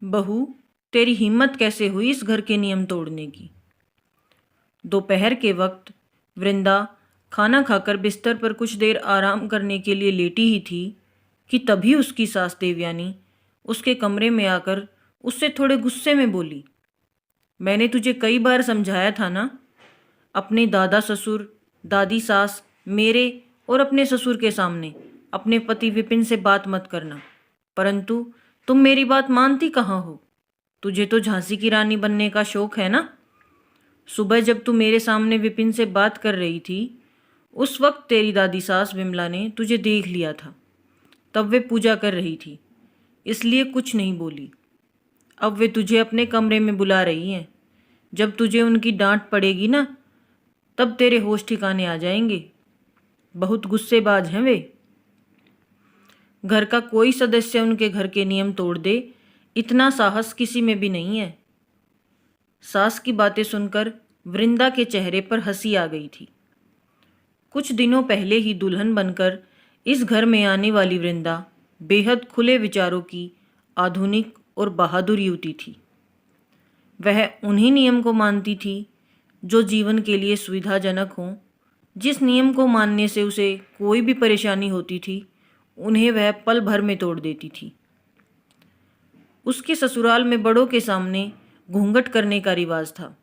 बहू, तेरी हिम्मत कैसे हुई इस घर के नियम तोड़ने की। दोपहर के वक्त वृंदा खाना खाकर बिस्तर पर कुछ देर आराम करने के लिए लेटी ही थी कि तभी उसकी सास देवयानी उसके कमरे में आकर उससे थोड़े गुस्से में बोली, मैंने तुझे कई बार समझाया था ना, अपने दादा ससुर, दादी सास, मेरे और अपने ससुर के सामने अपने पति विपिन से बात मत करना। परंतु तुम मेरी बात मानती कहाँ हो। तुझे तो झांसी की रानी बनने का शौक है ना। सुबह जब तू मेरे सामने विपिन से बात कर रही थी, उस वक्त तेरी दादी सास विमला ने तुझे देख लिया था। तब वे पूजा कर रही थी, इसलिए कुछ नहीं बोली। अब वे तुझे अपने कमरे में बुला रही हैं। जब तुझे उनकी डांट पड़ेगी ना, तब तेरे होश ठिकाने आ जाएंगे। बहुत गुस्सेबाज हैं वे। घर का कोई सदस्य उनके घर के नियम तोड़ दे, इतना साहस किसी में भी नहीं है। सास की बातें सुनकर वृंदा के चेहरे पर हंसी आ गई थी। कुछ दिनों पहले ही दुल्हन बनकर इस घर में आने वाली वृंदा बेहद खुले विचारों की आधुनिक और बहादुर युवती थी। वह उन्हीं नियम को मानती थी जो जीवन के लिए सुविधाजनक हों। जिस नियम को मानने से उसे कोई भी परेशानी होती थी, उन्हें वह पल भर में तोड़ देती थी। उसके ससुराल में बड़ों के सामने घूंघट करने का रिवाज था।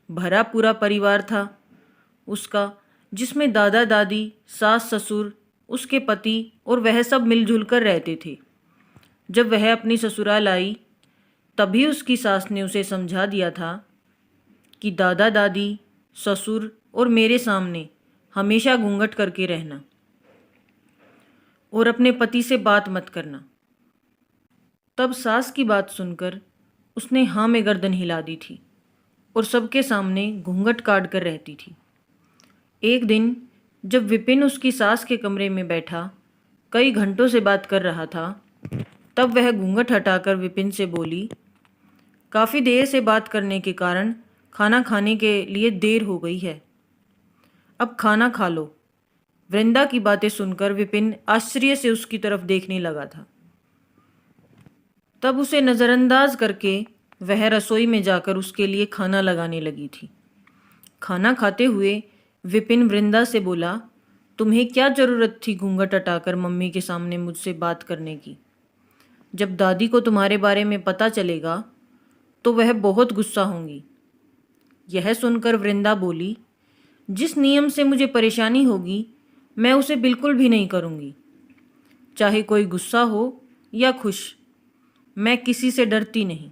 भरा पूरा परिवार था उसका, जिसमें दादा दादी, सास ससुर, उसके पति और वह सब मिलजुल कर रहते थे। जब वह अपनी ससुराल आई, तभी उसकी सास ने उसे समझा दिया था कि दादा दादी, ससुर और मेरे सामने हमेशा घूंघट करके रहना और अपने पति से बात मत करना। तब सास की बात सुनकर उसने हाँ में गर्दन हिला दी थी और सबके सामने घूंघट काट कर रहती थी। एक दिन जब विपिन उसकी सास के कमरे में बैठा कई घंटों से बात कर रहा था, तब वह घूंघट हटाकर विपिन से बोली, काफ़ी देर से बात करने के कारण खाना खाने के लिए देर हो गई है। अब खाना खा लो। वृंदा की बातें सुनकर विपिन आश्चर्य से उसकी तरफ देखने लगा था। तब उसे नज़रअंदाज करके वह रसोई में जाकर उसके लिए खाना लगाने लगी थी। खाना खाते हुए विपिन वृंदा से बोला, तुम्हें क्या ज़रूरत थी घूंघट हटाकर मम्मी के सामने मुझसे बात करने की। जब दादी को तुम्हारे बारे में पता चलेगा तो वह बहुत गुस्सा होंगी। यह सुनकर वृंदा बोली, जिस नियम से मुझे परेशानी होगी मैं उसे बिल्कुल भी नहीं करूँगी, चाहे कोई गुस्सा हो या खुश। मैं किसी से डरती नहीं।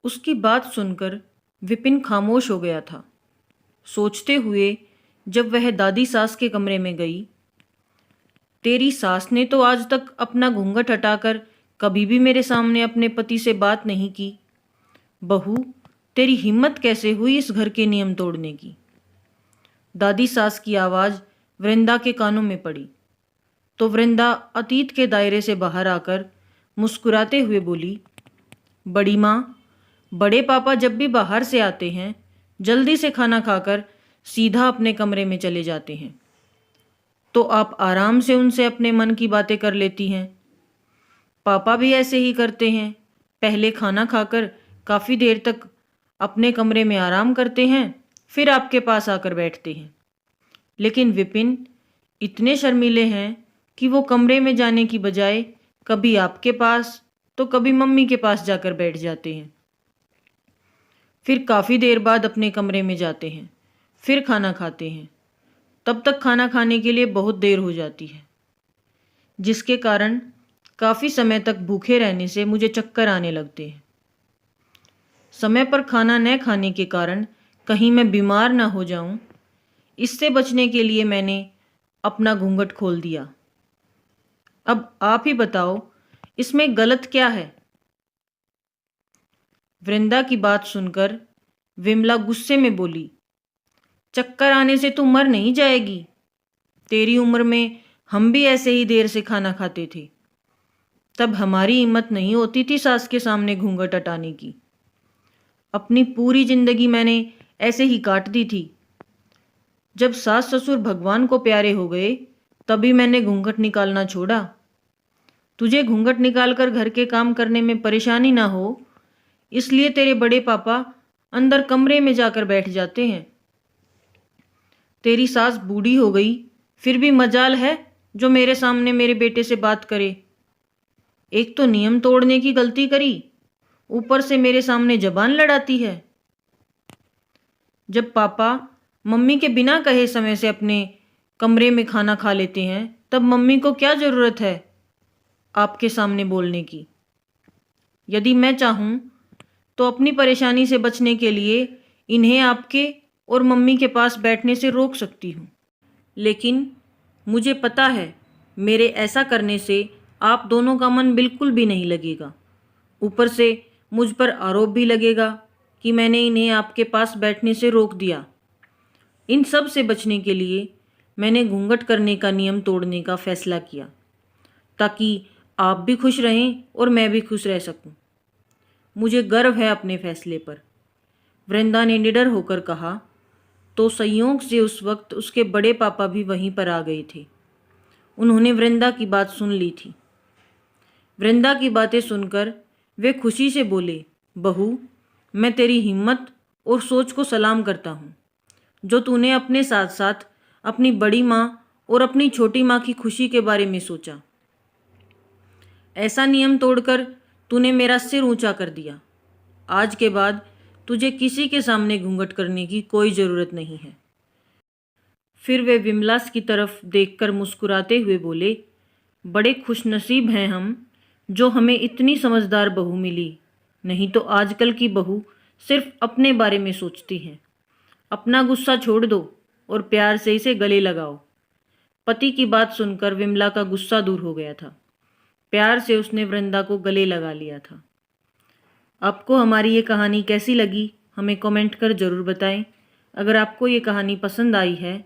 उसकी बात सुनकर विपिन खामोश हो गया था, सोचते हुए जब वह दादी सास के कमरे में गई, तेरी सास ने तो आज तक अपना घूंघट हटाकर कभी भी मेरे सामने अपने पति से बात नहीं की। बहू, तेरी हिम्मत कैसे हुई इस घर के नियम तोड़ने की। दादी सास की आवाज़ वृंदा के कानों में पड़ी तो वृंदा अतीत के दायरे से बाहर आकर मुस्कुराते हुए बोली, बड़ी माँ, बड़े पापा जब भी बाहर से आते हैं जल्दी से खाना खाकर सीधा अपने कमरे में चले जाते हैं, तो आप आराम से उनसे अपने मन की बातें कर लेती हैं। पापा भी ऐसे ही करते हैं, पहले खाना खाकर काफ़ी देर तक अपने कमरे में आराम करते हैं, फिर आपके पास आकर बैठते हैं। लेकिन विपिन इतने शर्मीले हैं कि वो कमरे में जाने की बजाय कभी आपके पास तो कभी मम्मी के पास जाकर बैठ जाते हैं। फिर काफ़ी देर बाद अपने कमरे में जाते हैं, फिर खाना खाते हैं। तब तक खाना खाने के लिए बहुत देर हो जाती है, जिसके कारण काफ़ी समय तक भूखे रहने से मुझे चक्कर आने लगते हैं। समय पर खाना न खाने के कारण कहीं मैं बीमार ना हो जाऊं, इससे बचने के लिए मैंने अपना घूंघट खोल दिया। अब आप ही बताओ, इसमें गलत क्या है। वृंदा की बात सुनकर विमला गुस्से में बोली, चक्कर आने से तू मर नहीं जाएगी। तेरी उम्र में हम भी ऐसे ही देर से खाना खाते थे, तब हमारी हिम्मत नहीं होती थी सास के सामने घूंघट हटाने की। अपनी पूरी जिंदगी मैंने ऐसे ही काट दी थी। जब सास ससुर भगवान को प्यारे हो गए, तभी मैंने घूंघट निकालना छोड़ा। तुझे घूंघट निकालकर घर के काम करने में परेशानी ना हो, इसलिए तेरे बड़े पापा अंदर कमरे में जाकर बैठ जाते हैं। तेरी सास बूढ़ी हो गई, फिर भी मजाल है जो मेरे सामने मेरे बेटे से बात करे। एक तो नियम तोड़ने की गलती करी, ऊपर से मेरे सामने जबान लड़ाती है। जब पापा मम्मी के बिना कहे समय से अपने कमरे में खाना खा लेते हैं, तब मम्मी को क्या ज़रूरत है आपके सामने बोलने की। यदि मैं चाहूँ तो अपनी परेशानी से बचने के लिए इन्हें आपके और मम्मी के पास बैठने से रोक सकती हूँ, लेकिन मुझे पता है मेरे ऐसा करने से आप दोनों का मन बिल्कुल भी नहीं लगेगा। ऊपर से मुझ पर आरोप भी लगेगा कि मैंने इन्हें आपके पास बैठने से रोक दिया। इन सब से बचने के लिए मैंने घूंघट करने का नियम तोड़ने का फैसला किया, ताकि आप भी खुश रहें और मैं भी खुश रह सकूं। मुझे गर्व है अपने फैसले पर, वृंदा ने निडर होकर कहा। तो संयोग से उस वक्त उसके बड़े पापा भी वहीं पर आ गए थे। उन्होंने वृंदा की बात सुन ली थी। वृंदा की बातें सुनकर वे खुशी से बोले, बहू, मैं तेरी हिम्मत और सोच को सलाम करता हूँ, जो तूने अपने साथ साथ अपनी बड़ी माँ और अपनी छोटी माँ की खुशी के बारे में सोचा। ऐसा नियम तोड़कर तूने मेरा सिर ऊंचा कर दिया। आज के बाद तुझे किसी के सामने घूंघट करने की कोई ज़रूरत नहीं है। फिर वे विमलास की तरफ देखकर मुस्कुराते हुए बोले, बड़े खुशनसीब हैं हम जो हमें इतनी समझदार बहू मिली, नहीं तो आजकल की बहू सिर्फ अपने बारे में सोचती हैं। अपना गुस्सा छोड़ दो और प्यार से इसे गले लगाओ। पति की बात सुनकर विमला का गुस्सा दूर हो गया था। प्यार से उसने वृंदा को गले लगा लिया था। आपको हमारी ये कहानी कैसी लगी हमें कमेंट कर ज़रूर बताएं। अगर आपको ये कहानी पसंद आई है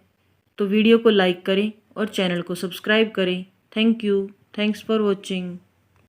तो वीडियो को लाइक करें और चैनल को सब्सक्राइब करें। Thank you. Thanks for watching.